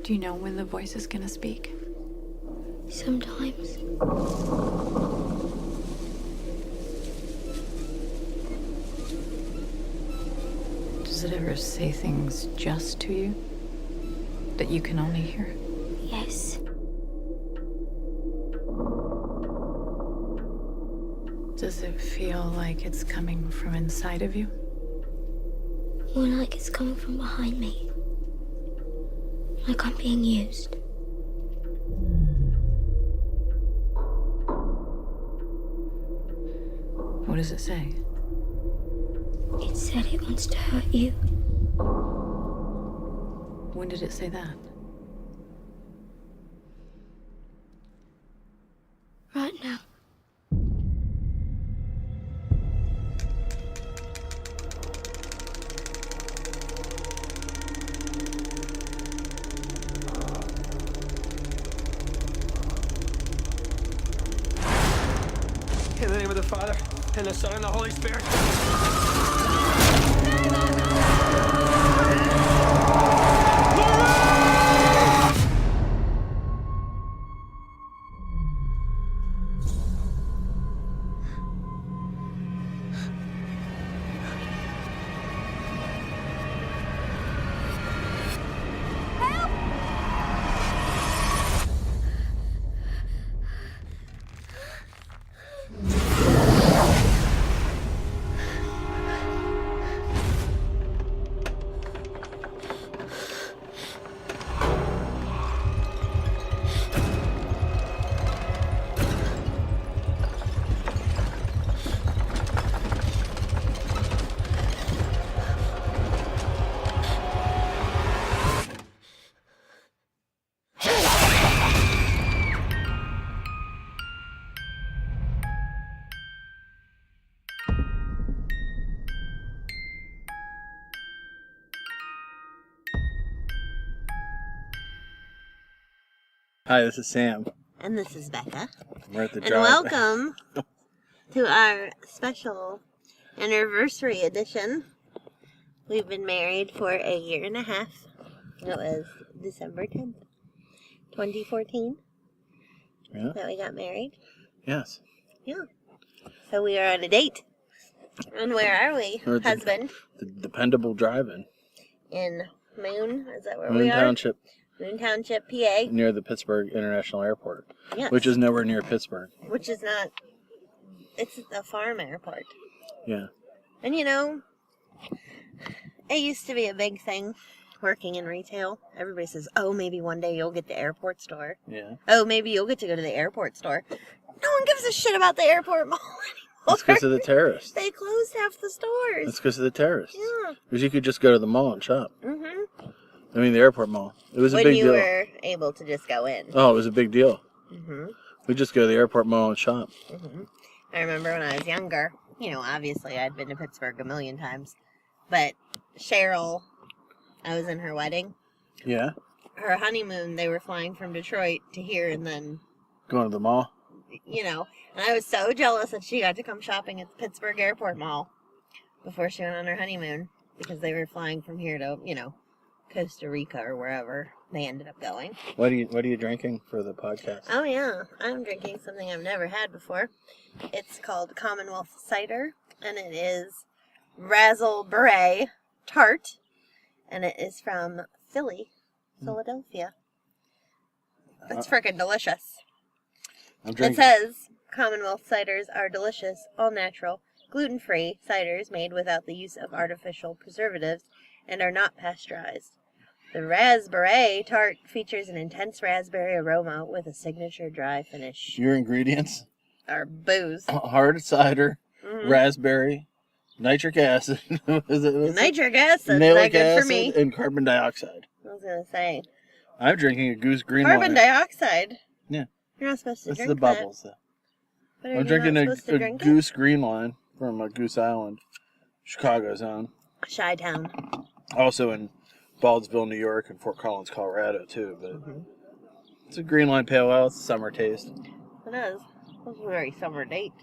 Do you know when the voice is gonna speak? Sometimes. Does it ever say things just to you that you can only hear? Yes. Does it feel like it's coming from inside of you? More like it's coming from behind me. Like I'm being used. What does it say? It said it wants to hurt you. When did it say that? Right now. In the name of the Father, and the Son, and the Holy Spirit. Hi, this is Sam. And this is Becca. We're at the And drive. welcome to our special anniversary edition. We've been married for a year and a half. It was December 10th, 2014 Yeah. that we got married. Yes. Yeah. So we are on a date. And where are we, We're at the- husband? The dependable drive-in. In Moon? Is that where Moon we are? Township, Moon Township, PA. near the Pittsburgh International Airport, Yes. which is nowhere near Pittsburgh. Which is not... It's a farm airport. Yeah. And you know, it used to be a big thing working in retail. Everybody says, oh, maybe one day you'll get the airport store. Yeah. Oh, maybe you'll get to go to the airport store. No one gives a shit about the airport mall That's anymore. because of the terrorists. They closed half the stores. That's because of the terrorists. Yeah. Because you could just go to the mall and shop. Mm-hmm. I mean, the airport mall. It was a When big you deal. were able to just go in. Oh, it was a big deal. Mm-hmm. We just go to the airport mall and shop. Mm-hmm. I remember when I was younger, you know, obviously I'd been to Pittsburgh a million times, but Cheryl, I was in her wedding. Yeah. Her honeymoon, they were flying from Detroit to here, and then, Going to the mall. you know, and I was so jealous that she got to come shopping at the Pittsburgh Airport Mall before she went on her honeymoon, because they were flying from here to, you know, Costa Rica or wherever they ended up going. What are you drinking for the podcast? Oh yeah, I'm drinking something I've never had before. It's called Commonwealth Cider, and it is Raspberry Tart, and it is from Philadelphia. It's freaking delicious. I'm It drinking. says Commonwealth ciders are delicious, all natural, gluten-free ciders made without the use of artificial preservatives and are not pasteurized. The raspberry tart features an intense raspberry aroma with a signature dry finish. Your ingredients: Or booze. hard cider, Mhm. raspberry, nitric acid, was it Nitric acid, malic not good acid, for me. and carbon dioxide. I was going to say. I'm drinking a Goose Green Carbon Wine. dioxide? Yeah. You're not supposed to That's drink the bubbles. that. But are I'm you drinking not a supposed to drink Goose Green Wine from Goose Island, Chicago's own. it? Chi-Town. Also in Baldwin, New York, and Fort Collins, Colorado, too. But it's a green wine pale ale. It's a summer taste. It is. This is a very summer date.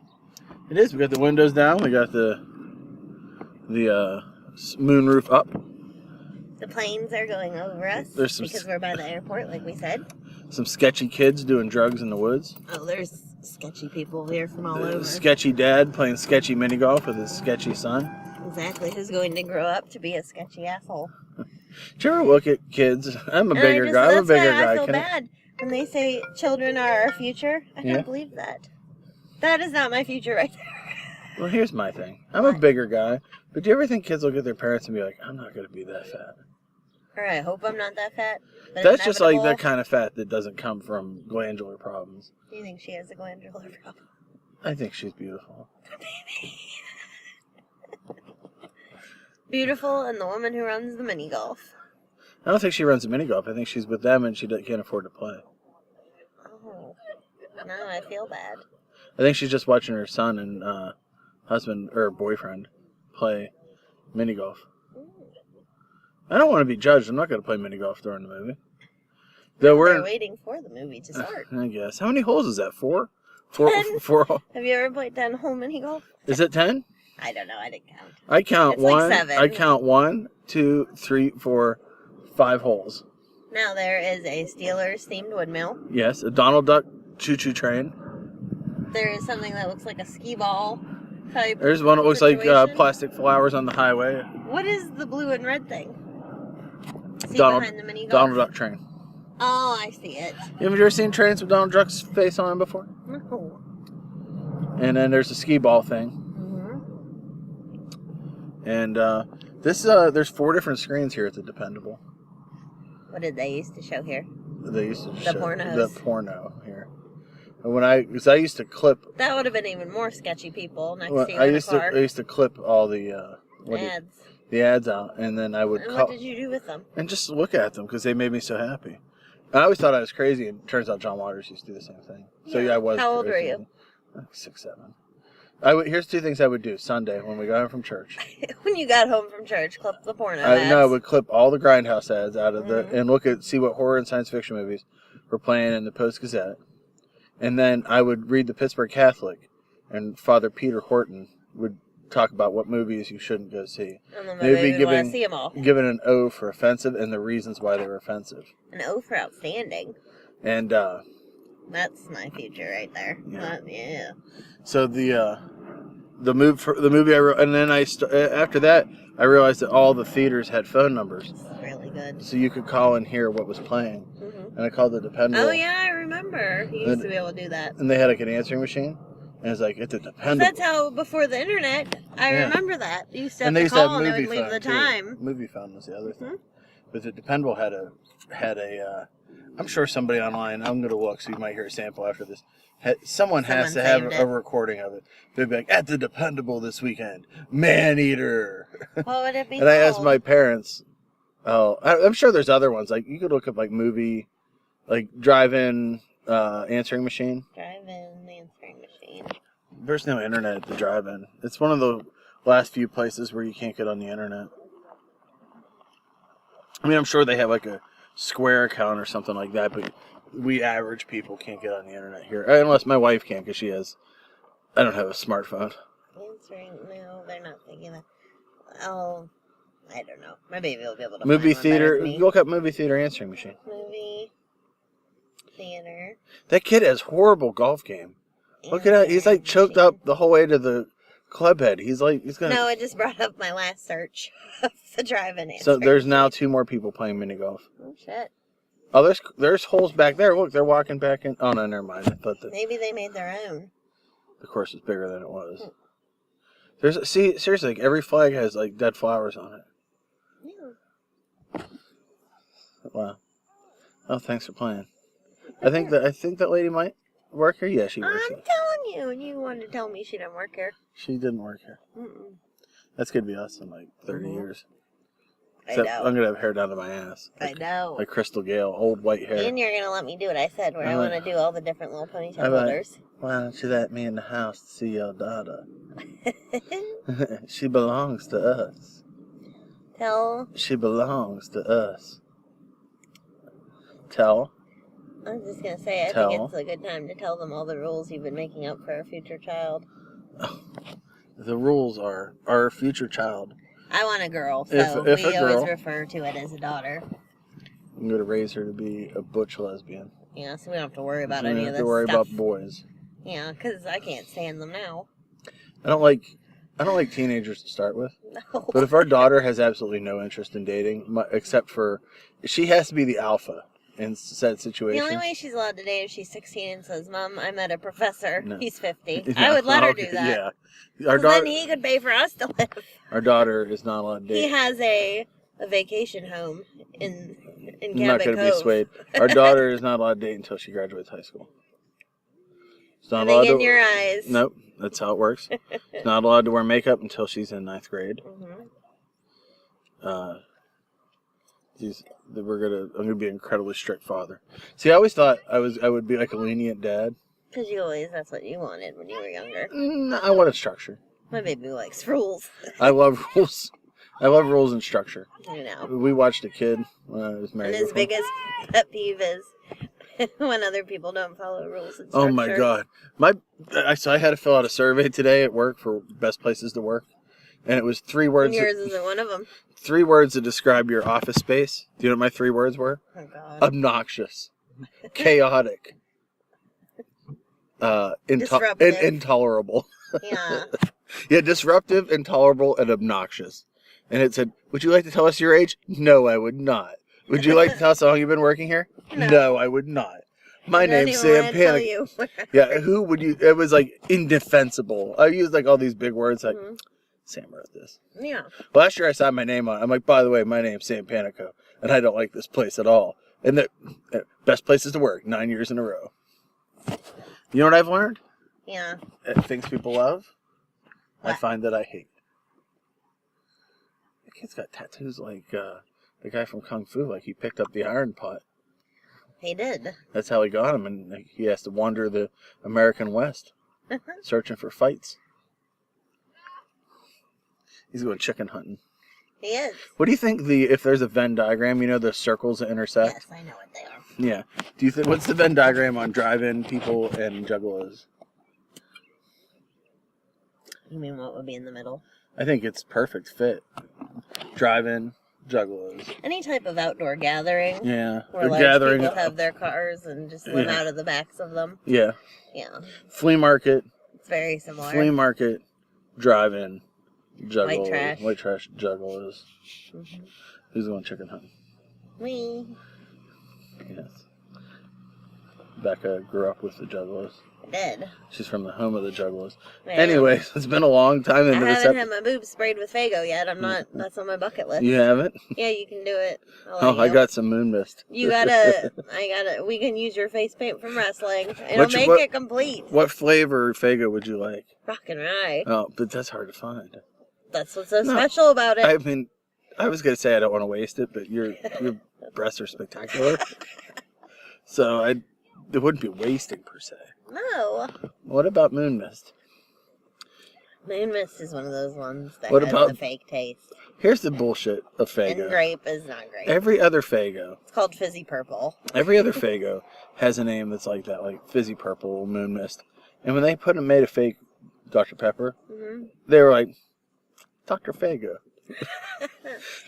It is. We got the windows down. We got the moon roof up. The planes are going over us There's some because we're by the airport, like we said. Some sketchy kids doing drugs in the woods. Oh, there's sketchy people here from all The over. sketchy dad playing sketchy mini golf with his sketchy son. Exactly. Who's going to grow up to be a sketchy asshole? Do you ever look at kids? I'm a bigger guy. I'm a That's bigger why guy. I feel bad when they say children are our future. I Yeah. can't believe that. That is not my future right there. Well, here's my thing. I'm a bigger guy, but do you ever think kids look at their parents and be like, I'm not going to be that fat? Or I hope I'm not that fat. But That's it's just like the inevitable. kind of fat that doesn't come from glandular problems. Do you think she has a glandular problem? I think she's beautiful. Beautiful, and the woman who runs the mini golf. I don't think she runs a mini golf. I think she's with them and she can't afford to play. Oh, now I feel bad. I think she's just watching her son and husband or boyfriend play mini golf. I don't want to be judged. I'm not going to play mini golf during the movie. Though They're waiting for the movie to start. I guess. How many holes is that? 4? 10. 4. Have you ever played 10-hole mini golf? Is it 10? I don't know. I didn't count. I count It's like 1. 7. I count 1, 2, 3, 4, 5 holes. Now there is a Steelers themed windmill. Yes, a Donald Duck choo-choo train. There is something that looks like a skee ball type. There's one that looks like situation. plastic flowers on the highway. What is the blue and red thing? See Donald behind the mini golf? Donald Duck train. Oh, I see it. Have you ever seen trains with Donald Duck's face on them before? No. And then there's a skee ball thing. Mm-hmm. And there's 4 different screens here at the Dependable. What did they used to show here? They used to The show pornos. the porno here. And because I used to clip. That would have been even more sketchy people next Well, to you I in a used car. to clip all the Ads. the ads out, and then I would And call what did you do with them? and just look at them because they made me so happy. And I always thought I was crazy, and it turns out John Waters used to do the same thing. So yeah, I was. How old were crazy. you? Like 6, 7. Here's 2 things I would do Sunday when we got home from church. When you got home from church, clip the porno I ads. would clip all the Grindhouse ads out of Mm-hmm. and see what horror and science fiction movies were playing in the Post Gazette. And then I would read the Pittsburgh Catholic, and Father Peter Horton would talk about what movies you shouldn't go see. And then They would be we would want to see them all. given an O for offensive and the reasons why they were offensive. An O for outstanding. And That's my future right there. Yeah. Yeah. so the movie I wrote, and then after that I realized that all the theaters had phone numbers, It's really good. so you could call and hear what was playing. Hmm. And I called the Dependable. Oh, yeah, I remember. You used to be able to do that. And they had like an answering machine, and it's like it's a Dependable. That's how, before the internet, I Yeah. remember that. You used to have And they to used to have call and they movie would leave phone the too. time. Movie phone was the other thing. Mhm. But the Dependable had a. I'm sure somebody online. I'm gonna look, so you might hear a sample after this. Someone has to Someone have saved a it. recording of it. They'd be like, at the Dependable this weekend, Man Eater. What would it be And I asked called? my parents. Oh, I'm sure there's other ones. Like you could look up like movie, like drive-in answering machine. Drive-in answering machine. There's no internet at the drive-in. It's one of the last few places where you can't get on the internet. I mean, I'm sure they have like a Square account or something like that, but we average people can't get on the internet here. Unless my wife can, because I don't have a smartphone. Answering, no, they're not thinking that. Oh, I don't know. My baby will be able to Movie find one better theater, than me. look up movie theater answering machine. Movie theater. That kid has horrible golf game. Look at that. He's like choked machine. up the whole way to the club head. He's gonna. No, it just brought up my last search of the drive-in answering. So there's now 2 more people playing mini golf. Oh, shit. Oh, there's holes back there. Look, they're walking back in. Oh no, never mind. I thought Maybe they made their own. the course was bigger than it was. Seriously, like every flag has like dead flowers on it. Yeah. Wow. Oh, thanks for playing. I think that lady might work here. Yeah, she works I'm here. telling you, and you wanted to tell me she didn't work here. She didn't work here. Mm-mm. That's gonna be us in like 30 years. I Except know. I'm gonna have hair down to my ass. I know. Like Crystal Gale, old white hair. And you're going to let me do what I said, where I I'm want like- to do all the different little ponytail I'm like- holders. Why don't you let me in the house to see your daughter? She belongs to us. Tell, She belongs to us. Tell. I was just going to say, I Tell. think it's a good time to tell them all the rules you've been making up for our future child. The rules are our future child I want a girl, so If we a always girl- refer to it as a daughter. I'm going to raise her to be a butch lesbian. Yeah, so we don't have to worry about So we any don't of have this to worry stuff. about boys. Yeah, because I can't stand them now. I don't like teenagers to start with. No. But if our daughter has absolutely no interest in dating, except for she has to be the alpha in said The situation. only way she's allowed to date is she's 16 and says, Mom, I met a professor. No. He's 50. No, I would let her okay, do that. Yeah, our 'Cause daughter. then he could pay for us to live. Our daughter is not allowed to date. He has a vacation home in I'm not Cabot going to be Cove. swayed. Our daughter is not allowed to date until she graduates high school. She's not Living allowed in to. your eyes. Nope, that's how it works. She's not allowed to wear makeup until she's in 9th grade. Mhm. I'm gonna be an incredibly strict father. See, I always thought I would be like a lenient dad. Because that's what you wanted when you were younger. I wanted structure. My baby likes rules. I love rules. I love rules and structure. You know. We watched a kid when I was And married. his before. biggest pet peeve is when other people don't follow rules and Oh structure. my god! I had to fill out a survey today at work for best places to work, and it was 3 And words. yours isn't one of them. 3 words to describe your office space. Do you know what my 3 words were? Oh god. Obnoxious, chaotic, Disruptive. intolerable. Yeah. Yeah, disruptive, intolerable, and obnoxious. And it said, "Would you like to tell us your age?" No, I would not. Would you like to tell us how long you've been working here? No, I would not. My I don't name's even Sam wanna tell Panic. you. Yeah, who would you? It was like indefensible. I used like all these big words like, Mhm. Sam wrote this. Yeah. Last year I signed my name on it. I'm like, by the way, my name's Sam Panico, and I don't like this place at all. And the best places to work, 9 years in a row. You know what I've learned? Yeah. Things people love, I What? find that I hate. The kid's got tattoos like the guy from Kung Fu, like he picked up the iron pot. He did. That's how he got him, and like, he has to wander the American West, searching for fights. He's going chicken hunting. He is. What do you think if there's a Venn diagram, you know the circles that intersect? Yes, I know what they are. Yeah. Do you think what's the Venn diagram on drive-in people and juggalos? You mean what would be in the middle? I think it's perfect fit. Drive-in, juggalos. Any type of outdoor gathering. Yeah. Where They're like gathering. people have their cars and just live Yeah. out of the backs of them. Yeah. Yeah. Flea market, It's very similar. flea market, drive-in, juggalos. White trash. White trash, juggalos. Mhm. Who's going chicken hunting? Me. Yes. Becca grew up with the juggalos. I did. She's from the home of the juggalos. Yeah. Anyways, it's been a long time I into this haven't had my boobs sprayed with Fago yet. That's on my bucket list. You haven't? Yeah, you can do it. Oh, I got some moon mist. We can use your face paint from wrestling. It'll What make it complete. What flavor Fago would you like? Rock and rye. Oh, but that's hard to find. That's what's so No. special about it. I mean, I was gonna say I don't want to waste it, but your breasts are spectacular, so it wouldn't be wasting per se. No. What about moon mist? Moon mist is one of those ones that What has about- the fake taste. Here's the bullshit of And Fago. grape is not grape. Every other Fago, It's called fizzy purple. every other Fago has a name that's like that, like fizzy purple, moon mist. And when they made a fake Dr. Pepper, Hmm. they were like, Dr. Fago.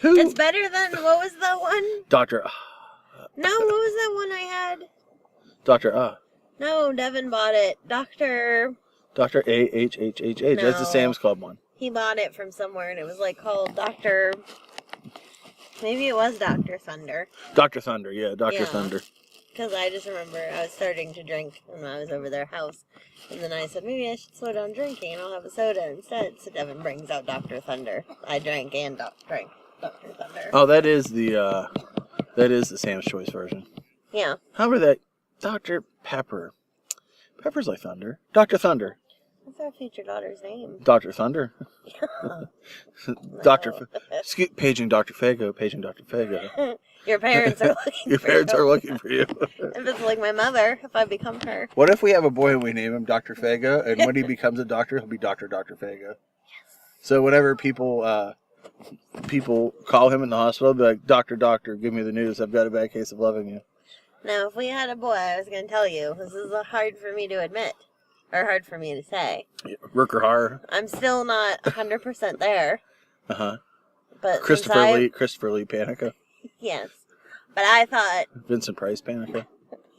Who? It's better than, what was the one? Dr. No, what was that one I had? Dr. No, Devin bought it. Dr. AHHHH. That's the No. Sam's Club one. He bought it from somewhere and it was like called Dr. Maybe it was Dr. Thunder. Dr. Thunder, yeah, Dr. Yeah. Thunder. Because I just remember I was starting to drink when I was over their house. And then I said, maybe I should slow down drinking and I'll have a soda instead. So Devin brings out Dr. Thunder. I drank and drank Dr. Thunder. Oh, that is the Sam's Choice version. Yeah. However, that Dr. Pepper. Pepper's like thunder. Dr. Thunder. What's our future daughter's name? Dr. Thunder. Paging Dr. Fago, paging Dr. Fago. Your parents are looking Your for parents you. are looking for you. If it's like my mother, if I become her. What if we have a boy and we name him Dr. Fago, and when he becomes a doctor, he'll be Dr. Fago? Yes. So whenever people call him in the hospital, they'll be like, Doctor, give me the news. I've got a bad case of loving you. Now, if we had a boy, I was going to tell you, this is hard for me to admit. Or hard for me to say. Rooker horror. I'm still not 100% there. Uh-huh. But Christopher Lee Panica. Yes. But I thought, Vincent Price Panica.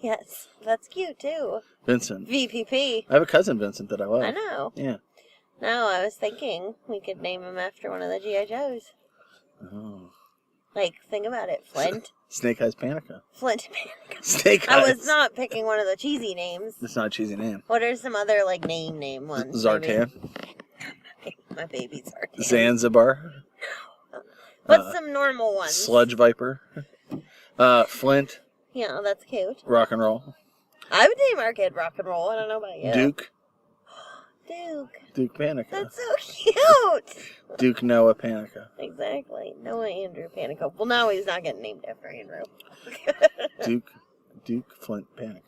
yes, that's cute too. Vincent. VPP. I have a cousin Vincent that I love. I know. Yeah. No, I was thinking we could name him after one of the G.I. Joes. Oh. Like, think about it. Flint. Snake Eyes Panica. Flint Panica. Snake Eyes. I was not picking one of the cheesy names. It's not a cheesy name. What are some other, like, name ones? Zartan. My baby Zartan. Zanzibar. What's some normal ones? Sludge Viper. Flint. Yeah, that's cute. Rock and Roll. I would name our kid Rock and Roll. I don't know about you. Duke. Duke Panica. That's so cute. Duke Noah Panica. Exactly. Noah Andrew Panica. Well, now he's not getting named after Andrew. Duke Flint Panica.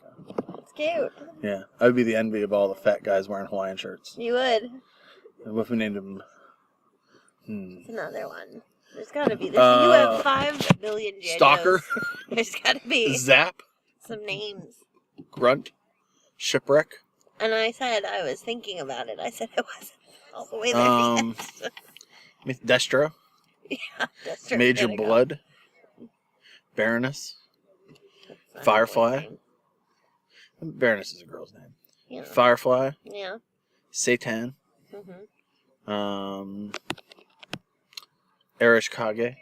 It's cute. Yeah. I would be the envy of all the fat guys wearing Hawaiian shirts. You would. What if we named him? It's another one. There's got to be. You have 5 billion G.I. Stalker. Joes. There's got to be Zap. some names. Grunt. Shipwreck. And I said I was thinking about it. I said it wasn't all the way there yet. Destro. Yeah, Destro Major Panica. Blood. Baroness. That's Firefly. Baroness is a girl's name. Yeah. Firefly. Yeah. Satan. Mm-hmm. Erish Kage.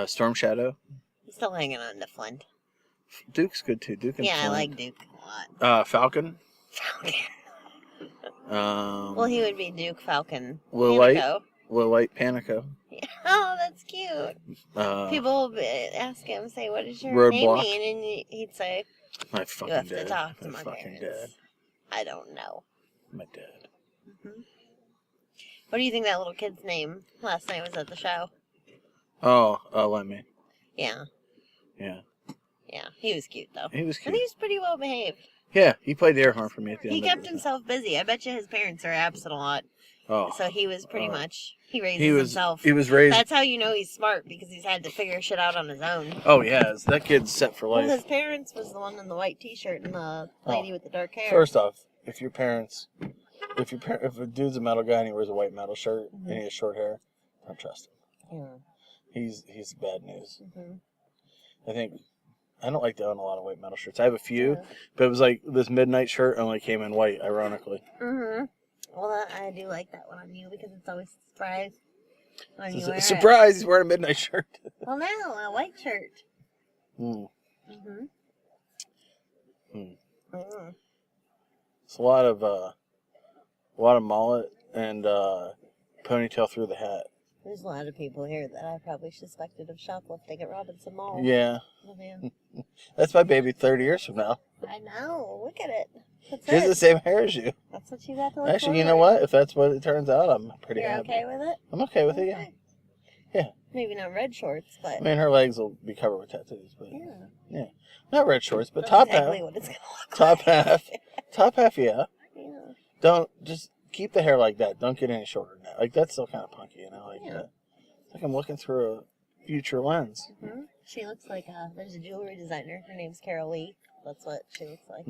Storm Shadow. I'm still hanging on to Flint. Duke's good too. Duke and Yeah, Flint. I like Duke a lot. Falcon. Falcon. Well, Well, he would be Duke Falcon. Lilite Panico. Yeah. Oh, that's cute. People will ask him, say, what does your name Roadblock. mean? And he'd say, My you fucking have dad. to talk to My my fucking parents. dad. I don't know. My dad. What do you think that little kid's name last night was at the show? Oh, Lemmy. Yeah. Yeah. Yeah. He was cute, though. He was And cute. he was pretty well behaved. Yeah, he played the air horn for me at the He end. kept himself busy. I bet you his parents are absent a lot. Oh. So he was pretty much, he raised He was himself. He was raised. That's how you know he's smart, because he's had to figure shit out on his own. Oh, he has. That kid's set for life. Well, his parents was the one in the white t-shirt and the lady with the dark hair. First off, if a dude's a metal guy and he wears a white metal shirt and he has short hair, don't trust him. Yeah. He's bad news. I don't like to own a lot of white metal shirts. I have a few, but it was like this midnight shirt only came in white, ironically. Well, I do like that one on you because it's always a surprise when you wear it. Surprise! He's wearing a midnight shirt. Well, no, a white shirt. It's a lot of mullet and ponytail through the hat. There's a lot of people here that I probably suspected of shoplifting at Robinson Mall. Yeah. Oh, man. That's my baby 30 years from now. I know. Look at it. That's She has it. the same hair as you. That's what you got to look Actually, you know forward. what? If that's what it turns out, I'm pretty You're happy. okay with it? I'm okay with it, yeah. Okay. Yeah. Maybe not red shorts, but I mean, her legs will be covered with tattoos, but yeah. not red shorts, but That's top exactly half. what it's gonna look Top like. half. Top half, yeah. Yeah. Don't just keep the hair like that. Don't get any shorter than that. Like that's still kind of punky, you know. Like it's like I'm looking through a future lens. She looks like there's a jewelry designer. Her name's Carol Lee. That's what she looks like.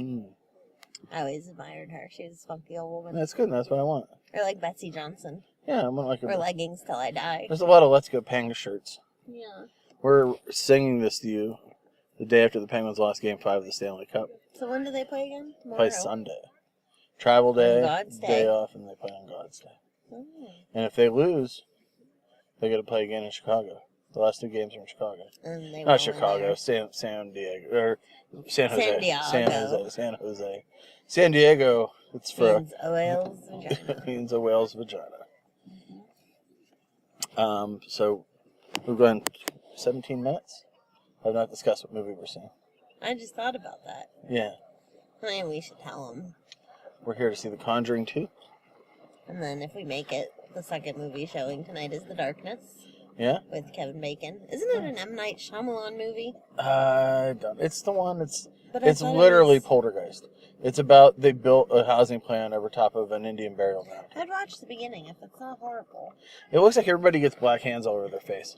I always admired her. She was a funky old woman. That's good. That's what I want. Or like Betsy Johnson. Yeah, I want like Or leggings till I die. There's a lot of Let's Go Panga shirts. Yeah. We're singing this to you the day after the Penguins lost Game 5 of the Stanley Cup. So when do they play again? Tomorrow? Play Sunday. Travel day, God's Day. day off, and they play on God's Day. And if they lose, they got to play again in Chicago. The last 2 games are in Chicago. And they Not won't Chicago, there. San Diego, or San Jose. San Diego. San Jose. San Diego, it's for Means a whale's vagina. means a whale's vagina. So we've gone 17 minutes. I've not discussed what movie we're seeing. I just thought about that. Yeah. I mean, we should tell them. We're here to see The Conjuring 2. And then if we make it, the second movie showing tonight is The Darkness. Yeah? With Kevin Bacon. Isn't it an M. Night Shyamalan movie? Don't. It's the one that's... But I It's thought it literally was- Poltergeist. It's about they built a housing plan over top of an Indian burial mound. I'd watch the beginning if it's not horrible. It looks like everybody gets black hands all over their face.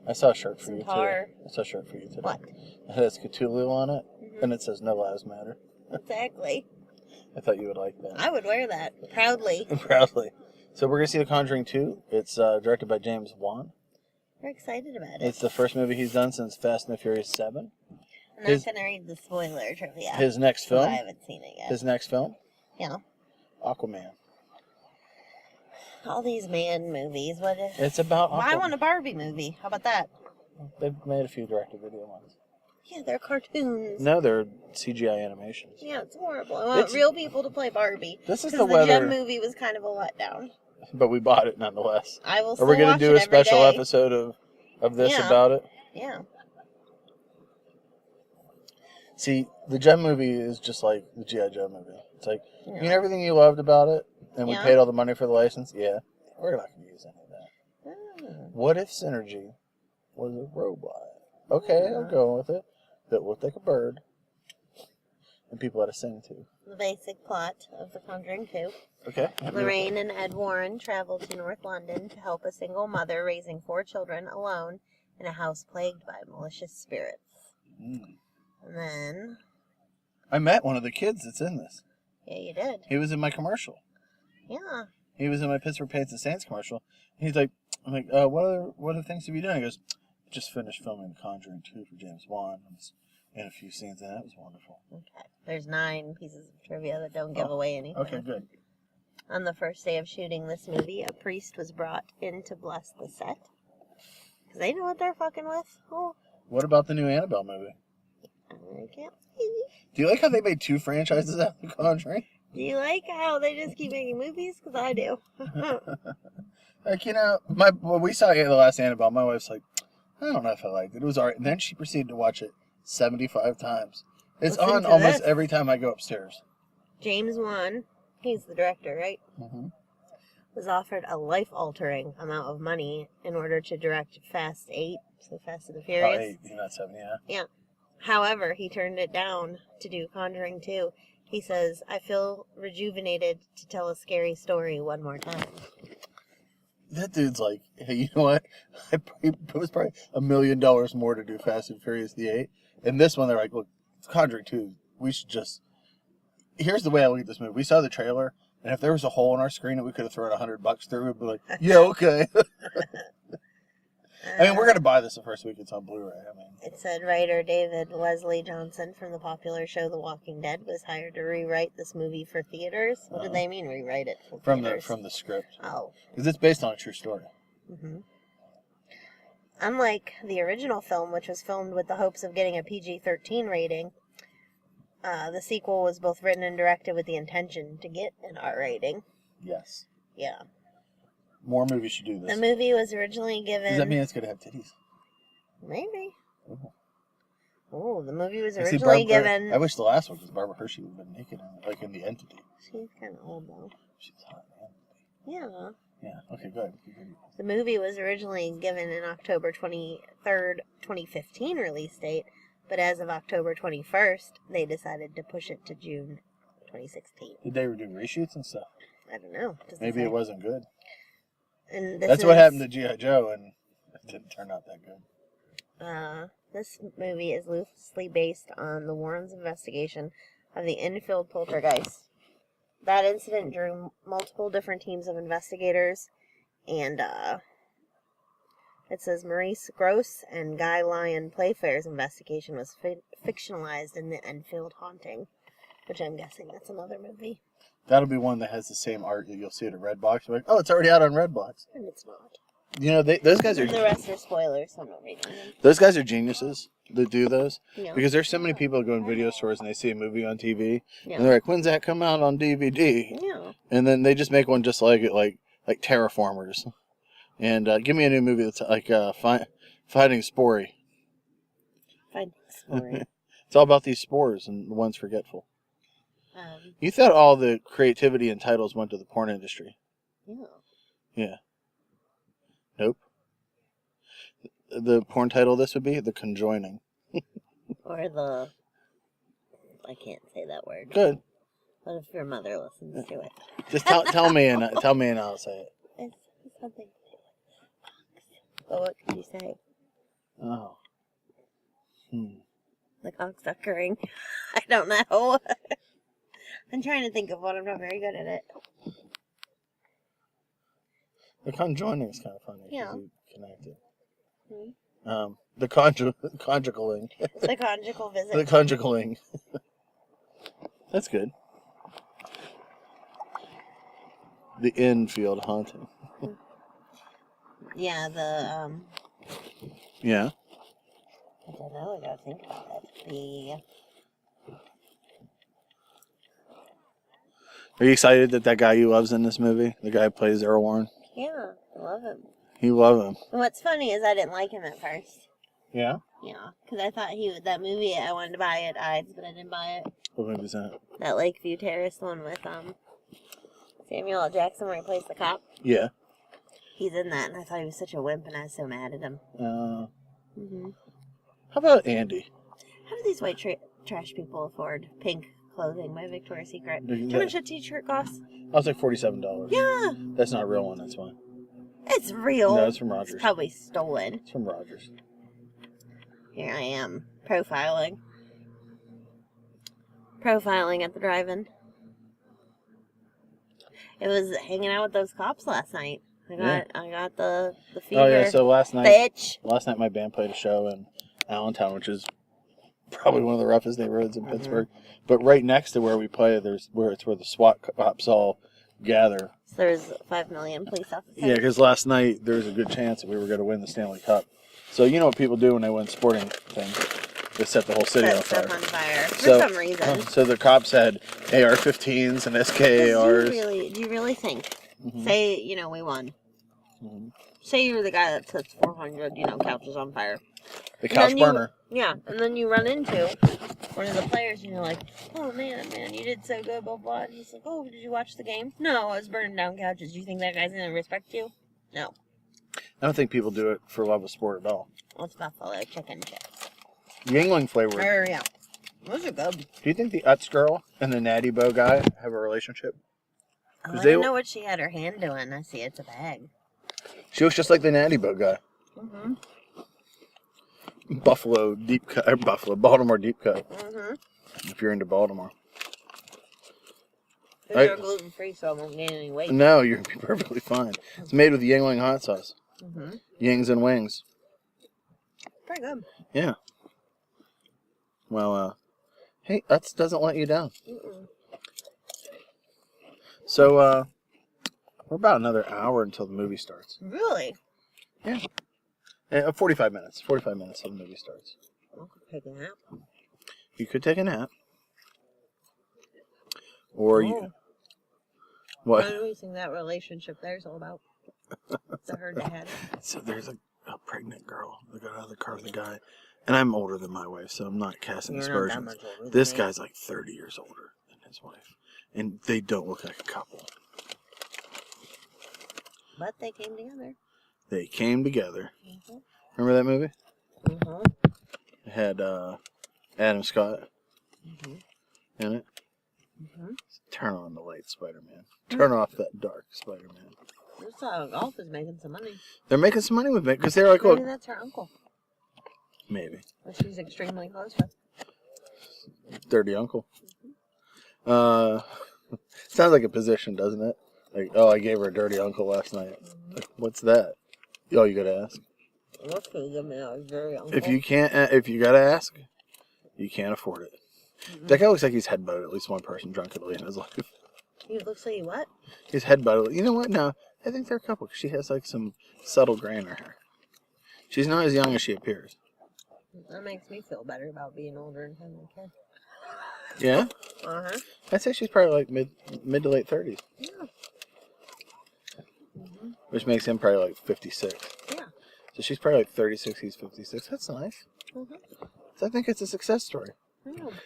I saw a shirt for you tar. today. I saw a shirt for you today. What? It has Cthulhu on it, and it says No Lives Matter. Exactly. I thought you would like that. I would wear that proudly. Proudly. So we're going to see The Conjuring 2. It's directed by James Wan. We're excited about it. It's the first movie he's done since Fast and the Furious 7. I'm not going to read the spoiler trivia. His next film? I haven't seen it yet. His next film? Yeah. Aquaman. All these man movies. What if... It's about Aquaman. Well, I want a Barbie movie. How about that? They've made a few direct-to-video ones. Yeah, they're cartoons. No, they're CGI animations. Yeah, it's horrible. I want real people to play Barbie. This is the Because weather. the Gem movie was kind of a letdown. But we bought it nonetheless. I will Are still we going watch to do it a special every day. episode of this Yeah. about it? Yeah. See, the Gem movie is just like the G.I. Joe movie. It's like, you know everything you loved about it, and we Yeah. paid all the money for the license? Yeah. We're not going to use any of that. Oh. What if Synergy was a robot? Okay, I'll go with it. That looked like a bird. And people had to sing to. The basic plot of The Conjuring 2. Okay. Lorraine and Ed Warren travel to North London to help a single mother raising 4 children alone in a house plagued by malicious spirits. Mm. And then... I met one of the kids that's in this. Yeah, you did. He was in my commercial. Yeah. He was in my Pittsburgh Paints and Saints commercial. And he's like, I'm like, what other things have you done? He goes, just finished filming The Conjuring 2 for James Wan. I was in a few scenes, and that was wonderful. Okay. There's 9 pieces of trivia that don't give away anything. Okay, good. On the first day of shooting this movie, a priest was brought in to bless the set. Because they know what they're fucking with. Oh, What about the new Annabelle movie? I can't see. Do you like how they made 2 franchises out of The Conjuring? Do you like how they just keep making movies? Because I do. Like, you know, when we saw the last Annabelle, my wife's like, I don't know if I liked it. It was alright. And then she proceeded to watch it 75 times. It's Listen on to almost this. every time I go upstairs. James Wan, he's the director, right? Mm-hmm. Was offered a life-altering amount of money in order to direct Fast 8, so Fast and the Furious. 8, not 7, yeah. Yeah. However, he turned it down to do Conjuring 2. He says, I feel rejuvenated to tell a scary story one more time. That dude's like, hey, you know what? It was probably $1 million more to do Fast and Furious the 8. And this one, they're like, look, Conjuring 2, we should just... Here's the way I look at this movie. We saw the trailer, and if there was a hole in our screen that we could have thrown $100 through, we'd be like, yeah, okay. I mean, we're going to buy this the first week it's on Blu-ray. I mean, It said writer David Leslie Johnson from the popular show The Walking Dead was hired to rewrite this movie for theaters. What did they mean, rewrite it for theaters? from the script. Oh. Because it's based on a true story. Mm-hmm. Unlike the original film, which was filmed with the hopes of getting a PG-13 rating, the sequel was both written and directed with the intention to get an R rating. Yes. Yeah. More movies should do this. The movie was originally given... Does that mean it's going to have titties? Maybe. Oh. Oh, the movie was I see originally Barbara- given... I wish the last one, because Barbara Hershey would have been naked, like in The Entity. She's kind of old, though. She's hot, man. Yeah. Yeah, okay, good. The movie was originally given an October 23rd, 2015 release date, but as of October 21st, they decided to push it to June 2016. Did they do reshoots and stuff? I don't know. Doesn't Maybe say. it wasn't good. And this That's what happened to G.I. Joe, and it didn't turn out that good. This movie is loosely based on the Warrens' investigation of the Enfield poltergeist. That incident drew multiple different teams of investigators, and it says Maurice Gross and Guy Lyon Playfair's investigation was fictionalized in the Enfield haunting, which I'm guessing that's another movie. That'll be one that has the same art that you'll see at a Redbox. You're like, oh, it's already out on Redbox. And it's not. You know, those guys are The rest are spoilers, so I'm not reading them. those guys are geniuses that do those. Yeah. Because there's so many people that go in video stores and they see a movie on TV, Yeah. and they're like, when's that come out on DVD? Yeah. And then they just make one just like it, like Terraformers. And give me a new movie that's like Fighting Spory. Fine. Sorry. It's all about these spores and the one's forgetful. You thought all the creativity and titles went to the porn industry. Yeah. Yeah. Nope. The porn title of this would be The Conjoining. Or the... I can't say that word. Good. What if your mother listens to it? Just tell me and I'll say it. It's something to do with fox. But what could you say? Oh. The cocksuckering. I don't know. I'm trying to think of one. I'm not very good at it. The Conjuring is kind of funny. Yeah. You connect it. Hmm. The conjugaling. The conjugal visit. The conjugaling. That's good. The infield haunting. Yeah, Yeah. I don't know, I gotta think about it. Are you excited that guy you love's in this movie? The guy who plays Earl Warren? Yeah, I love him. You love him. And what's funny is I didn't like him at first. Yeah? Yeah, because I thought that movie, I wanted to buy it, but I didn't buy it. What movie is that? That Lakeview Terrace one with Samuel L. Jackson where he plays the cop. Yeah. He's in that, and I thought he was such a wimp, and I was so mad at him. How about Andy? How do these white trash people afford pink clothing by Victoria's Secret? Do you know how much a t-shirt costs? I was like $47. Yeah. That's not a real one, that's why. It's real. No, it's from Rogers. It's probably stolen. It's from Rogers. Here I am, profiling. Profiling at the drive-in. It was hanging out with those cops last night. I got the fever. Oh yeah, so last night my band played a show in Allentown, which is probably one of the roughest neighborhoods in Pittsburgh. But right next to where we play, it's where the SWAT cops all gather. So there's 5 million police officers. Yeah, because last night there was a good chance that we were going to win the Stanley Cup. So you know what people do when they win sporting things? They set the whole city on fire. Stuff on fire for some reason. So the cops had AR-15s and SKARs. Do you really think? Say, we won. Say you're the guy that sets 400, couches on fire. The couch burner. Yeah, and then you run into one of the players and you're like, oh man, you did so good, blah, blah. And he's like, oh, did you watch the game? No, I was burning down couches. Do you think that guy's going to respect you? No. I don't think people do it for love of sport at all. Well, it's buffalo chicken chips. Yingling flavor. Yeah. Those are good. Do you think the Utz girl and the Natty Bow guy have a relationship? Oh, I didn't know what she had her hand doing. I see it's a bag. She looks just like the Natty Bow guy. Baltimore deep cut. If you're into Baltimore. They're gluten-free, so I won't gain any weight. No, you're perfectly fine. It's made with Yingling hot sauce. Yings and wings. Pretty good. Yeah. Well, hey, Utz doesn't let you down. So, we're about another hour until the movie starts. Really? Yeah. 45 minutes. 45 minutes till the movie starts. I could take a nap. You could take a nap. Or you... What? What do you think that relationship there's all about? It's a herd they had. So there's a pregnant girl that got out of the car with a guy. And I'm older than my wife, so I'm not casting aspersions. This guy's like 30 years older than his wife. And they don't look like a couple. But they came together. They came together. Remember that movie? It had Adam Scott in it. Turn on the light, Spider-Man. Turn off that dark Spider-Man. This golf is making some money. They're making some money with it because they're like, Maybe that's her uncle. Maybe. Well, she's extremely close with. Dirty uncle. Sounds like a position, doesn't it? Like, oh, I gave her a dirty uncle last night. Like, what's that? Oh, you gotta ask. What's gonna give me a dirty uncle? If you gotta ask, you can't afford it. That guy looks like he's headbutted at least one person drunkenly in his life. He looks like what? He's headbutted. You know what? No, I think they're a couple. She has like some subtle gray in her hair. She's not as young as she appears. That makes me feel better about being older and having a kid. Yeah? I'd say she's probably like mid to late 30s. Yeah. Which makes him probably like 56. Yeah. So she's probably like 36, he's 56. That's nice. So I think it's a success story.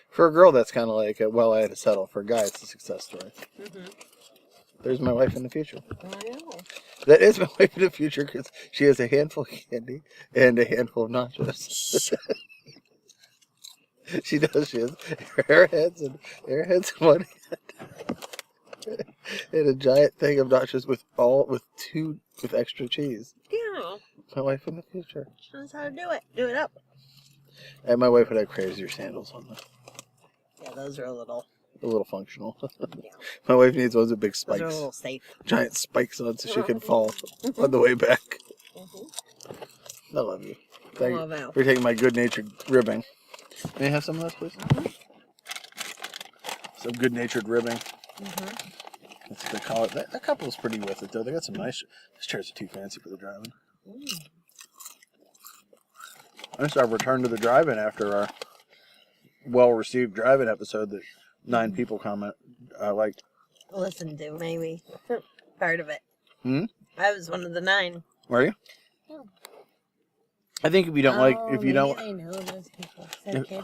For a girl, that's kind of like, well, I had to settle. For a guy, it's a success story. There's my wife in the future. I know. That is my wife in the future because she has a handful of candy and a handful of nachos. She does. She has airheads and one hand. And a giant thing of nachos with extra cheese. Yeah. My wife in the future. She knows how to do it. Do it up. And my wife would have crazier sandals on them. Yeah, those are a little A little functional. My wife needs ones with big Those are a spikes. little safe. Giant spikes on so she can fall on the way back. I love you. Thank love you you. for taking my good-natured ribbing. May I have some of this, please? Some good-natured ribbing. That's what they call it. That couple's pretty with it, though. They got some nice... These chairs are too fancy for the driving. This is our return to the drive-in after our well-received drive-in episode that 9 people liked. Listen to maybe part of it. Hmm? I was one of the 9. Were you? Yeah. I think if you don't if you don't... I know those people. That kid.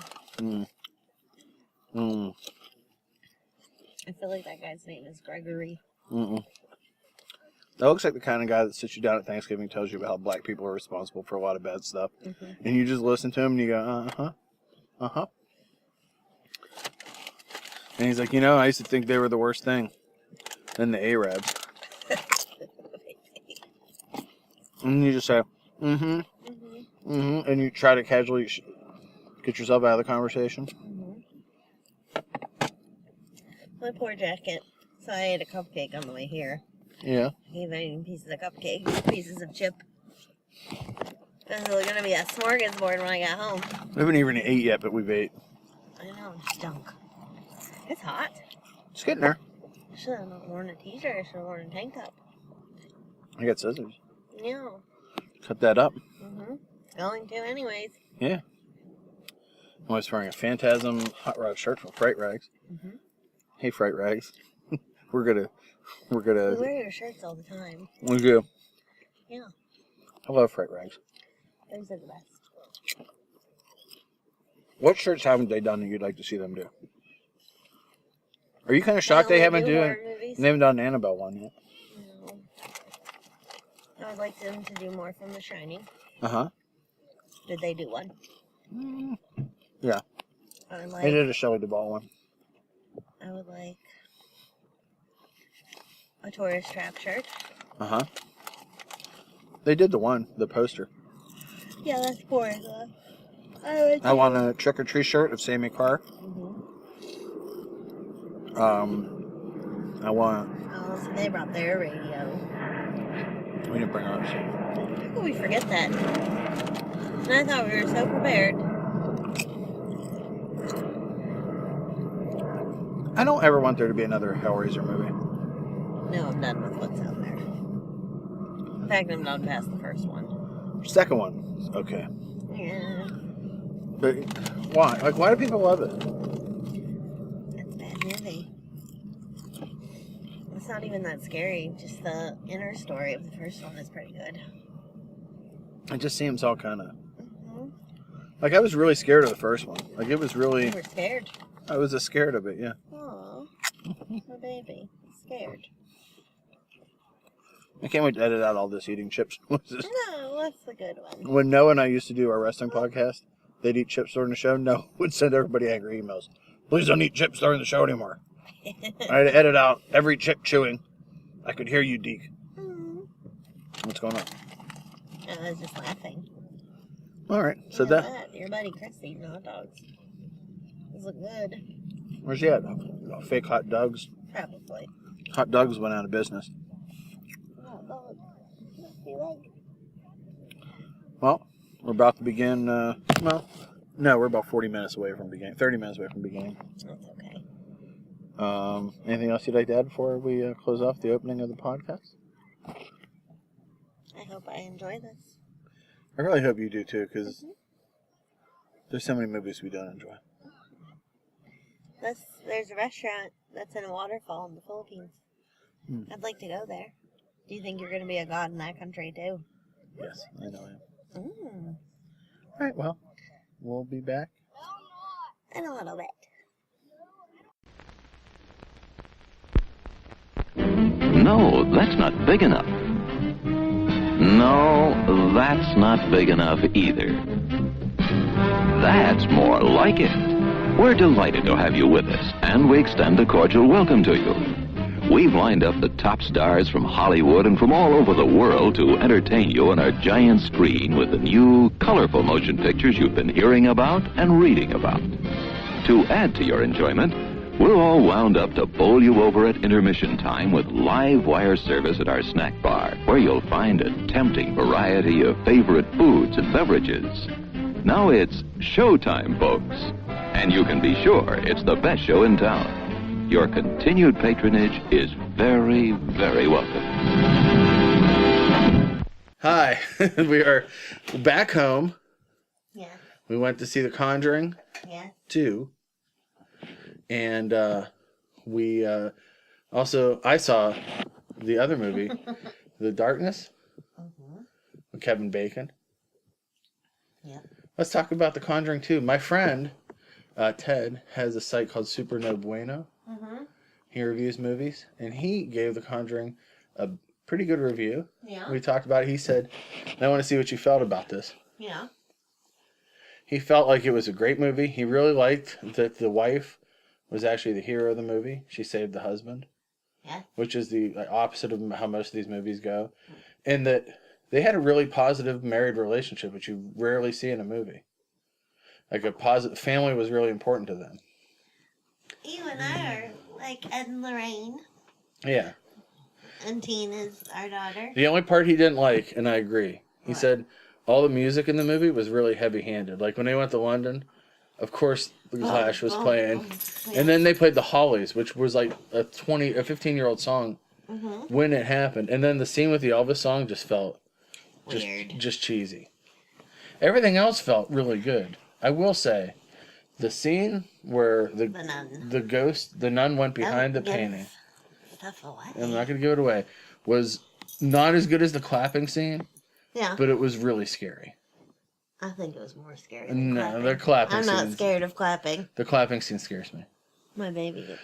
I feel like that guy's name is Gregory. That looks like the kind of guy that sits you down at Thanksgiving and tells you about how black people are responsible for a lot of bad stuff. And you just listen to him and you go, And he's like, I used to think they were the worst thing. Then the Arabs. And you just say, and you try to casually get yourself out of the conversation. My poor jacket. So I ate a cupcake on the way here. Yeah. I gave eating pieces of cupcake, pieces of chip. This is going to be a smorgasbord when I get home. We haven't even ate yet, but we've ate. I know, it stunk. It's hot. It's getting there. I should have not worn a t-shirt. I should have worn a tank top. I got scissors. Yeah. Cut that up. Going to anyways. Yeah. I'm always wearing a Phantasm Hot Rod shirt from Fright Rags. Hey, Fright Rags. We're gonna. You wear your shirts all the time. We do. Yeah. I love Fright Rags. Those are the best. What shirts haven't they done that you'd like to see them do? Are you kind of shocked they haven't done an Annabelle one yet? No. I would like them to do more from The Shining. Did they do one? Yeah. They did a Shelley Duvall one. I would like a tourist trap shirt. They did the poster. Yeah, that's poor. I want a Trick or Treat shirt of Sammy Carr. I want... Oh, so they brought their radio. We didn't bring ours. How could we forget that? And I thought we were so prepared. I don't ever want there to be another Hellraiser movie. No, I'm done with what's out there. In fact, I'm done past the first one. Second one, okay. Yeah. But why? Like, why do people love it? It's a bad movie. It's not even that scary. Just the inner story of the first one is pretty good. It just seems all kind of... Like, I was really scared of the first one. Like, it was really... You were scared? I was scared of it, yeah. Aw. My baby. Scared. I can't wait to edit out all this eating chips. No, that's the good one. When Noah and I used to do our wrestling podcast, they'd eat chips during the show. Noah would send everybody angry emails. Please don't eat chips during the show anymore. I had to edit out every chip chewing. I could hear you, Deke. What's going on? I was just laughing. All right, so Yeah, that... Your buddy Chris eating hot dogs. Those look good. Where's he at? Fake hot dogs. Probably. Hot dogs went out of business. Well, we're about to begin, no, we're about 40 minutes away from beginning, 30 minutes away from beginning. That's okay. Anything else you'd like to add before we close off the opening of the podcast? I hope I enjoy this. I really hope you do too, because there's so many movies we don't enjoy. There's a restaurant that's in a waterfall in the Philippines. I'd like to go there. Do you think you're going to be a god in that country too? Yes, I know I am. All right, well, we'll be back. In a little bit. No, that's not big enough. No, that's not big enough either. That's more like it. We're delighted to have you with us, and we extend a cordial welcome to you. We've lined up the top stars from Hollywood and from all over the world to entertain you on our giant screen with the new, colorful motion pictures you've been hearing about and reading about. To add to your enjoyment, We're all wound up to bowl you over at intermission time with live wire service at our snack bar, where you'll find a tempting variety of favorite foods and beverages. Now it's showtime, folks. And you can be sure it's the best show in town. Your continued patronage is very, very welcome. Hi, we are back home. Yeah. We went to see The Conjuring Yeah. 2. And we also, I saw the other movie, The Darkness, with Kevin Bacon. Yeah. Let's talk about The Conjuring 2. My friend, Ted, has a site called Super No Bueno. He reviews movies, and he gave The Conjuring a pretty good review. Yeah. We talked about it. He said, I want to see what you felt about this. Yeah. He felt like it was a great movie. He really liked that the wife was actually the hero of the movie. She saved the husband. Yeah. Which is the opposite of how most of these movies go. And that they had a really positive married relationship, which you rarely see in a movie. Like a positive family was really important to them. You and I are like Ed and Lorraine. Yeah. And Tina's our daughter. The only part he didn't like, and I agree, he said all the music in the movie was really heavy-handed. Like when they went to London, of course the Clash was playing. Yeah. And then they played The Hollies, which was like a 15-year-old song when it happened. And then the scene with the Elvis song just felt Weird. just cheesy. Everything else felt really good. I will say, the scene where the nun went behind the painting, Stuff away. I'm not going to give it away, was not as good as the clapping scene, Yeah. but it was really scary. I think it was more scary than No, clapping. the clapping I'm scene. not scared of clapping. The clapping scene scares me. My baby gets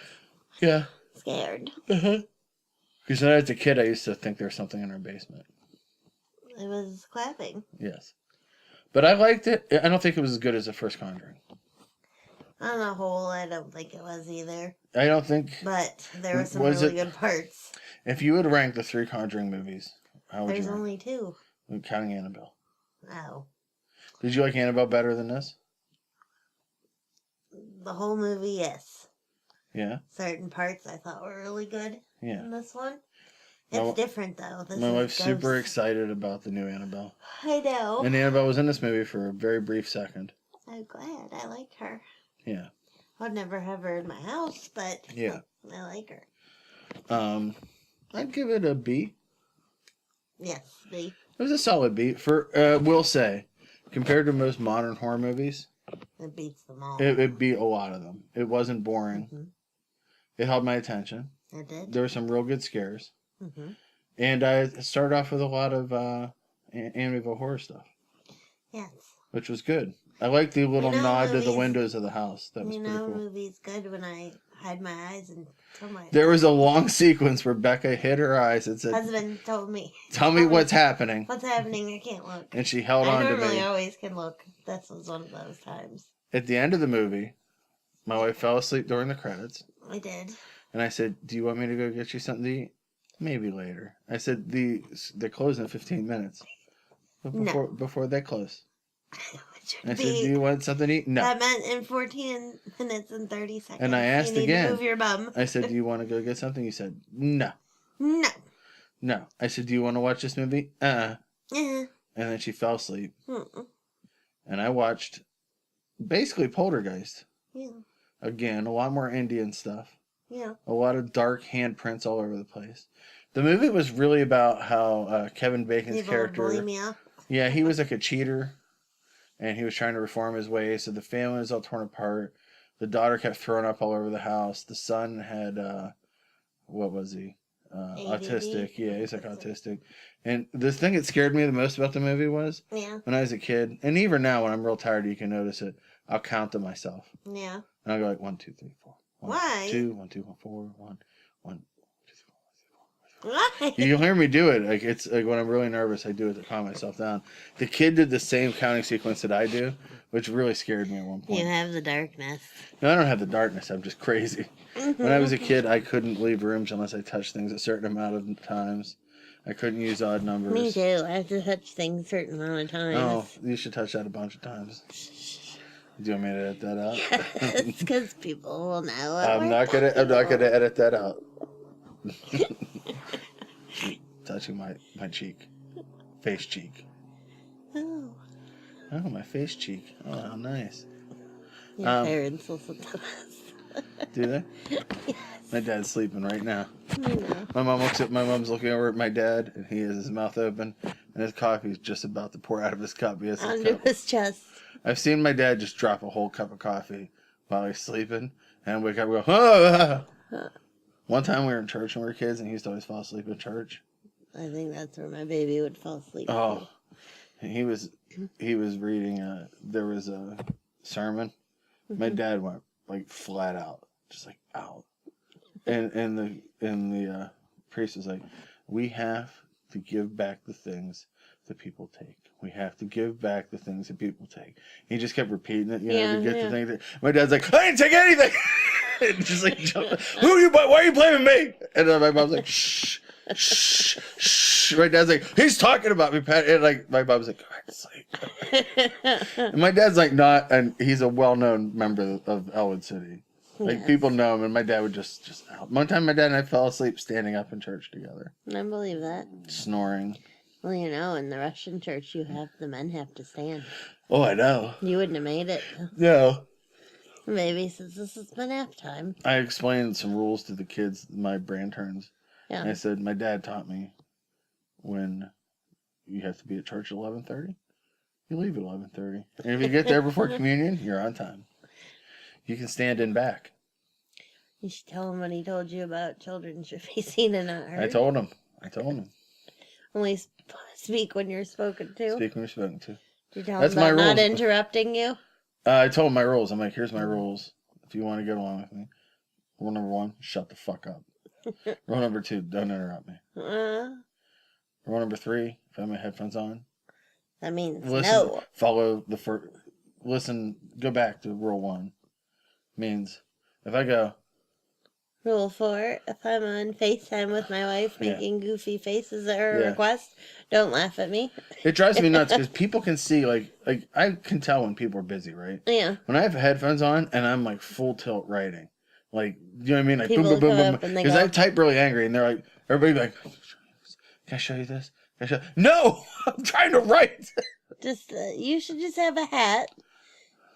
Yeah. scared. Because when I was a kid, I used to think there was something in our basement. It was clapping. Yes. But I liked it. I don't think it was as good as the first Conjuring. On the whole, I don't think it was either. I don't think... But there were some Was really it- good parts. If you would rank the 3 Conjuring movies, how would There's you rank? only 2. Counting Annabelle. Oh. Did you like Annabelle better than this? The whole movie, yes. Yeah. Certain parts I thought were really good Yeah. in this one. My- It's different, though. This My is wife's super ghosts. excited about the new Annabelle. I know. And Annabelle was in this movie for a very brief second. I'm glad. I like her. Yeah. I'd never have her in my house, but Yeah. I like her. I'd give it a B. Yes, It was a solid B. For will say, compared to most modern horror movies, it beats them all. it beat a lot of them. It wasn't boring. Mhm. It held my attention. It did. There were some real good scares. Mm-hmm. And I started off with a lot of Amityville horror stuff, Yes. which was good. I liked the little You know, nod to the movies- windows of the house. That was You pretty know, cool. movie's good when I hide my eyes and tell my There was a long sequence where Becca hid her eyes and said, husband told me, "Tell me what's happening." "What's happening? I can't look." And she held I on to normally me. always can look. This was one of those times. At the end of the movie, my wife fell asleep during the credits. I did. And I said, "Do you want me to go get you something to eat?" Maybe they said they're closing in 15 minutes. But before they close. Which I would said, "Do be, you want something to eat?" No. that meant in 14 minutes and 30 seconds. And I asked you need again. to move your bum. I said, "Do you want to go get something?" You said, "No." No. No. I said, "Do you want to watch this movie?" Uh-uh. Yeah. And then she fell asleep. Mm-mm. And I watched basically Poltergeist. Yeah. Again, a lot more Indian stuff. Yeah. A lot of dark handprints all over the place. The movie was really about how Kevin Bacon's Evil character... bulimia. Yeah, he was like a cheater. And he was trying to reform his ways. So the family was all torn apart. The daughter kept throwing up all over the house. The son had... what was he? ADD? Autistic. Yeah, he's like autistic. And the thing that scared me the most about the movie was... Yeah. When I was a kid, and even now when I'm real tired, you can notice it. I'll count to myself. Yeah. And I'll go like 1, 2, 3, 4. Why? 2, 1, 2, 1, 4, 1, 1, 2, 3, 4. Why? You'll hear me do it. Like it's like when I'm really nervous, I do it to calm myself down. The kid did the same counting sequence that I do, which really scared me at one point. You have the darkness. No, I don't have the darkness. I'm just crazy. When I was a kid, I couldn't leave rooms unless I touched things a certain amount of times. I couldn't use odd numbers. Me too. I have to touch things a certain amount of times. Oh, you should touch that a bunch of times. Do you want me to edit that out? It's because people will know. what I'm we're not gonna talking edit that out. Touching my cheek, face cheek. about. Oh, my face cheek. Oh, how nice. Your parents listen to this. Do they? My dad's sleeping right now. I know. My mom's looking over at my dad, and he has his mouth open, and his coffee's just about to pour out of his cup. He has his Under cup. his chest. I've seen my dad just drop a whole cup of coffee while he's sleeping, and wake up and go, oh! One time we were in church when we were kids, and he used to always fall asleep in church. I think that's where my baby would fall asleep. Oh, and he was reading. There was a sermon. My dad went like flat out, just like out, and the priest was like, "We have to give back the things that people take. We have to give back the things that people take." He just kept repeating it, to get the thing. My dad's like, "I didn't take anything." Just like, why are you blaming me? And then my mom's like, shh, shh, shh. My dad's like, he's talking about me, Pat. And like, my mom's like, go back to sleep. And my dad's like, and he's a well-known member of Elwood City. Like, people know him, and my dad would just out. One time, my dad and I fell asleep standing up in church together. I believe that. Snoring. Well, in the Russian church, the men have to stand. Oh, I know. You wouldn't have made it. No. Maybe since this has been nap time. I explained some rules to the kids, my brand turns. Yeah. And I said, my dad taught me when you have to be at church at 11:30, you leave at 11:30. And if you get there before communion, you're on time. You can stand in back. You should tell him what he told you about children should be seen and not heard. I told him. Only speak when you're spoken to. Speak when you're spoken to. Did you tell That's him about my not rules. interrupting you? I told him my rules. I'm like, here's my rules. If you want to get along with me. Rule number 1, shut the fuck up. Rule number 2, don't interrupt me. Rule number 3, if I have my headphones on. That means Listen, no. Follow the first. Listen, go back to rule 1. Means, if I go, Rule 4, if I'm on FaceTime with my wife making goofy faces at her Yeah. request, don't laugh at me. it drives me nuts because people can see, like I can tell when people are busy, right? Yeah. When I have headphones on and I'm like full tilt writing, like, you know what I mean? Like, People boom, boom, come boom, up boom. and they Because go- I type really angry and they're like, everybody be like, can I show you this? Can I show No! I'm trying to write! Just you should just have a hat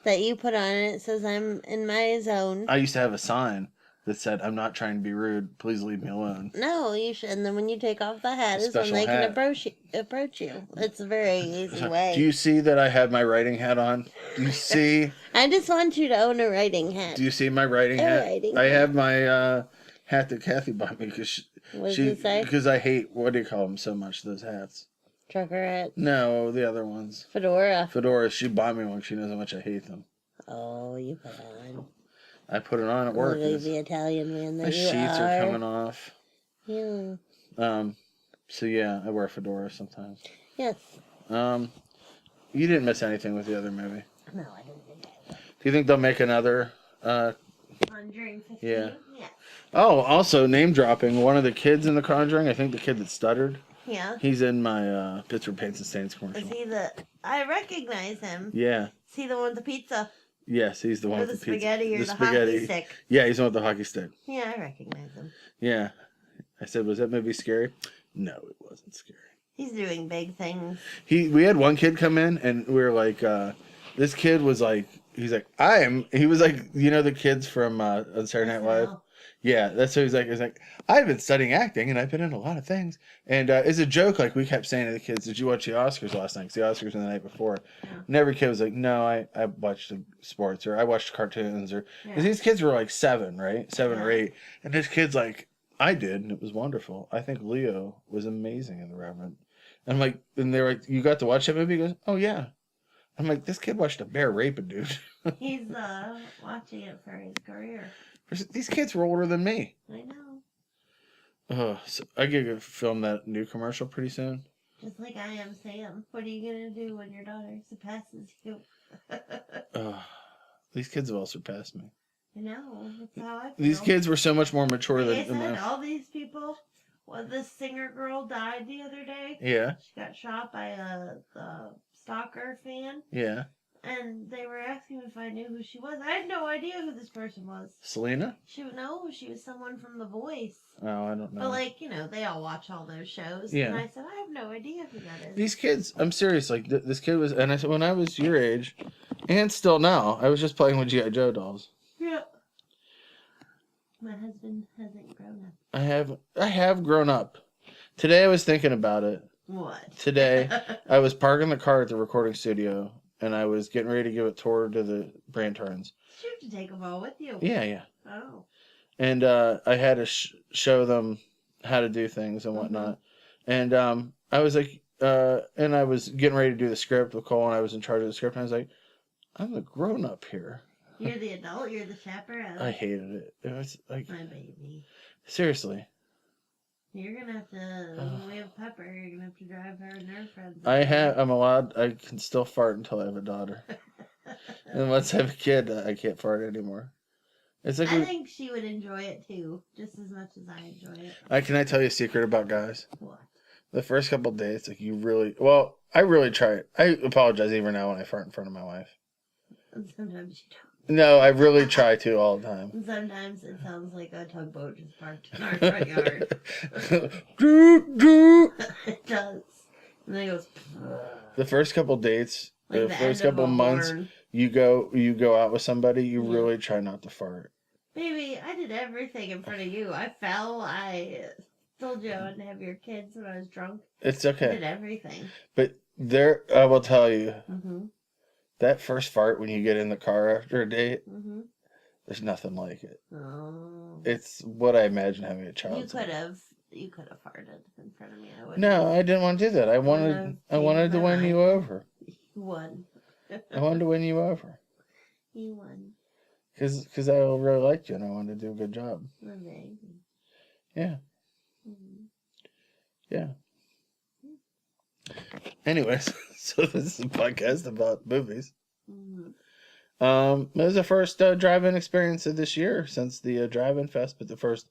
that you put on and it says I'm in my zone. I used to have a sign that said, I'm not trying to be rude. Please leave me alone. No, you should. And then when you take off the hat, is when Special they hat. can approach you. It's a very easy way. Do you see that I have my writing hat on? Do you see? I just want you to own a writing hat. Do you see my writing hat? I have my hat that Kathy bought me because What does it say? because I hate, what do you call them so much, those hats? Trucker hat. No, the other ones. Fedora. Fedoras. She bought me one. She knows how much I hate them. Oh, you put on. I put it on at work. Look at the Italian man that My you sheets are coming off. Yeah. So yeah, I wear fedora sometimes. Yes. You didn't miss anything with the other movie. No, I didn't think I Do you think they'll make another? Conjuring 15? Yeah. Yeah. Oh, also name dropping. One of the kids in The Conjuring, I think the kid that stuttered. Yeah. He's in my Pittsburgh Paints and Stains Is commercial. he I recognize him. Yeah. Is he the one with the pizza? Yes, he's the one Or with the the pizza. spaghetti or the hockey stick? Yeah, he's the one with the hockey stick. Yeah, I recognize him. Yeah. I said, was that movie scary? No, it wasn't scary. He's doing big things. We had one kid come in and we were like, this kid was like, he was like, the kids from on Saturday Night Live. SNL. Yeah, that's what he's like. He's like, I've been studying acting and I've been in a lot of things. And it's a joke, like we kept saying to the kids, did you watch the Oscars last night? 'Cause the Oscars were the night before. Yeah. And every kid was like, no, I watched the sports or I watched cartoons or because these kids were like 7, right? 7 or 8. And this kid's like, I did, and it was wonderful. I think Leo was amazing in The Revenant. And I'm like, and they're like, you got to watch that movie? He goes, oh yeah. I'm like, this kid watched a bear rape a dude. He's watching it for his career. These kids were older than me. I know. Oh, so I get to film that new commercial pretty soon. Just like I Am Sam. What are you going to do when your daughter surpasses you? These kids have all surpassed me. I know. That's how I feel. These kids were so much more mature Like I than said, me. all these people. Well, this singer girl died the other day. Yeah, She got shot by a stalker fan. yeah. and they were asking if I knew who she was. I had no idea who this person was. Selena? She was someone from The Voice. Oh, I don't know. But like, they all watch all those shows. Yeah. And I said, I have no idea who that is. These kids, I'm serious. Like this kid was, and I said when I was your age, and still now, I was just playing with GI Joe dolls. Yeah. My husband hasn't grown up. I have grown up. Today I was thinking about it. What? Today I was parking the car at the recording studio, and I was getting ready to give a tour to the brand turns. You have to take them all with you. Yeah. Oh. And I had to show them how to do things and whatnot. And I was like, and I was getting ready to do the script with Cole, and I was in charge of the script, and I was like, I'm the grown up here. You're the adult, you're the chaperone. I hated it. It was like, my baby. seriously. You're gonna have to, when we have Pepper, you're gonna have to drive her and her friends. I can still fart until I have a daughter. And once I have a kid, I can't fart anymore. It's like I think she would enjoy it too, just as much as I enjoy it. Can I tell you a secret about guys? What? The first couple days, like I really try it. I apologize even now when I fart in front of my wife. And sometimes you don't. No, I really try to all the time. And sometimes it sounds like a tugboat just parked in our front yard. It does. And then it goes. The first couple dates, Like the the first end of couple a months, horn. you go out with somebody, you really try not to fart. Baby, I did everything in front of you. I fell. I told you I wouldn't have your kids when I was drunk. It's I okay. did everything. But I will tell you, Mm-hmm. that first fart when you get in the car after a date, Mm-hmm. there's nothing like it. Oh. It's what I imagine having a child. You could have farted in front of me. I wouldn't. No, I didn't want to do that. I wanted to win you over. You won. I wanted to win you over. You won. Because I really liked you and I wanted to do a good job. Amazing. Yeah. Mm-hmm. Yeah. Anyways, so this is a podcast about movies. Mm-hmm. It was the first drive-in experience of this year since the drive-in fest, but the first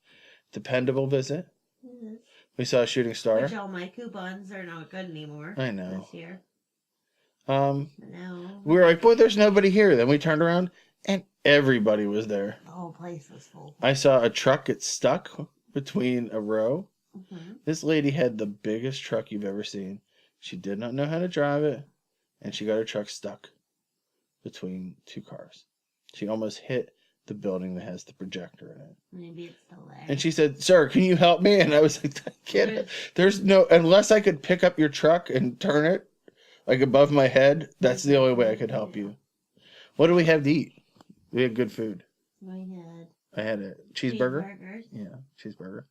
dependable visit. Mm-hmm. We saw a shooting star. Which all my coupons are not good anymore. I know. This year. No. We We were like, boy, there's nobody here. Then we turned around and everybody was there. The whole place was full. I saw a truck get stuck between a row. Mm-hmm. This lady had the biggest truck you've ever seen. She did not know how to drive it, and she got her truck stuck between two cars. She almost hit the building that has the projector in it. Maybe it's still there. And she said, "Sir, can you help me?" And I was like, "I can't. There's no, unless I could pick up your truck and turn it like above my head, that's the only way I could help you." What do we have to eat? We had good food. I had a cheeseburger. Cheeseburgers. Yeah, cheeseburger.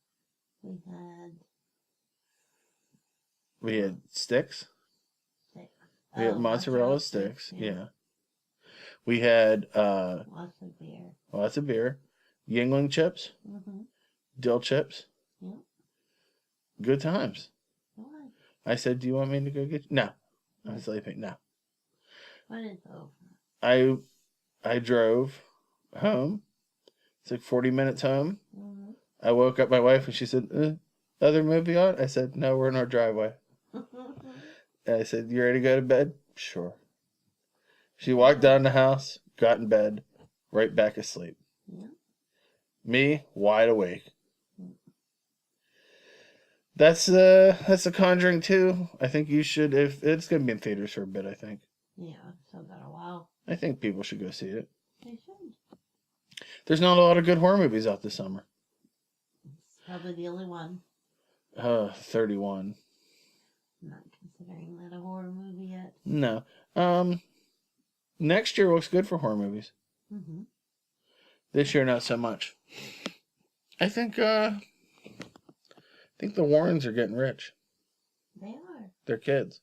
We had We had sticks. six. We had mozzarella sticks. Yeah. We had Lots of beer. lots of beer, Yingling chips, Mm-hmm. dill chips. Yep. Good times. What? I said, "Do you want me to go get you?" No. I was sleeping. No. When it's over. I drove home. It's like 40 minutes home. Mm-hmm. I woke up my wife and she said, "Other movie on?" I said, "No, we're in our driveway." And I said, "You ready to go to bed?" "Sure." She walked down the house, got in bed, right back asleep. Yeah. Me, wide awake. That's the Conjuring 2. I think you should, if it's going to be in theaters for a bit, I think. Yeah, still got a while. I think people should go see it. They should. There's not a lot of good horror movies out this summer. It's probably the only one. 31. I'm not considering that a horror movie yet. No. Next year looks good for horror movies. Mm-hmm. This year, not so much. I think the Warrens are getting rich. They are. They're kids.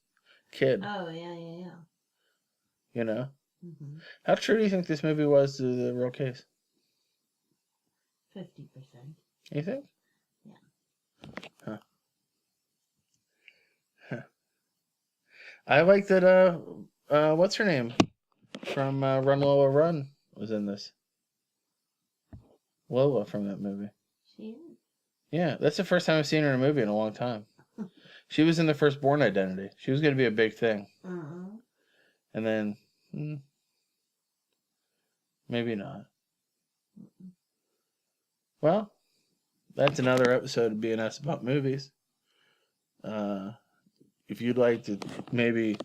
Kid, Oh, yeah. you know? Mm-hmm. How true do you think this movie was to the real case? 50%. You think? Yeah. Huh. I like that, what's her name? From Run Lola Run was in this. Lola from that movie. She is. Yeah, that's the first time I've seen her in a movie in a long time. She was in the first Bourne Identity. She was going to be a big thing. Uh-uh. And then Maybe not. Well, that's another episode of BNS About Movies. If you'd like to maybe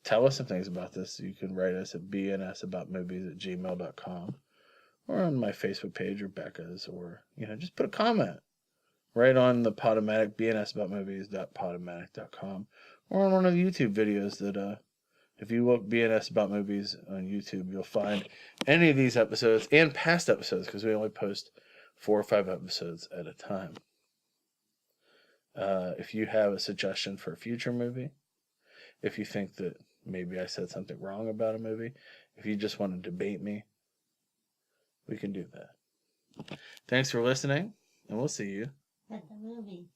tell us some things about this, you can write us at bnsaboutmovies@gmail.com or on my Facebook page, Rebecca's, or, just put a comment right on the Podomatic, bnsaboutmovies.podomatic.com, or on one of the YouTube videos that, if you look BNS About Movies on YouTube, you'll find any of these episodes and past episodes, because we only post 4 or 5 episodes at a time. If you have a suggestion for a future movie, if you think that maybe I said something wrong about a movie, if you just want to debate me, we can do that. Thanks for listening, and we'll see you At the movies.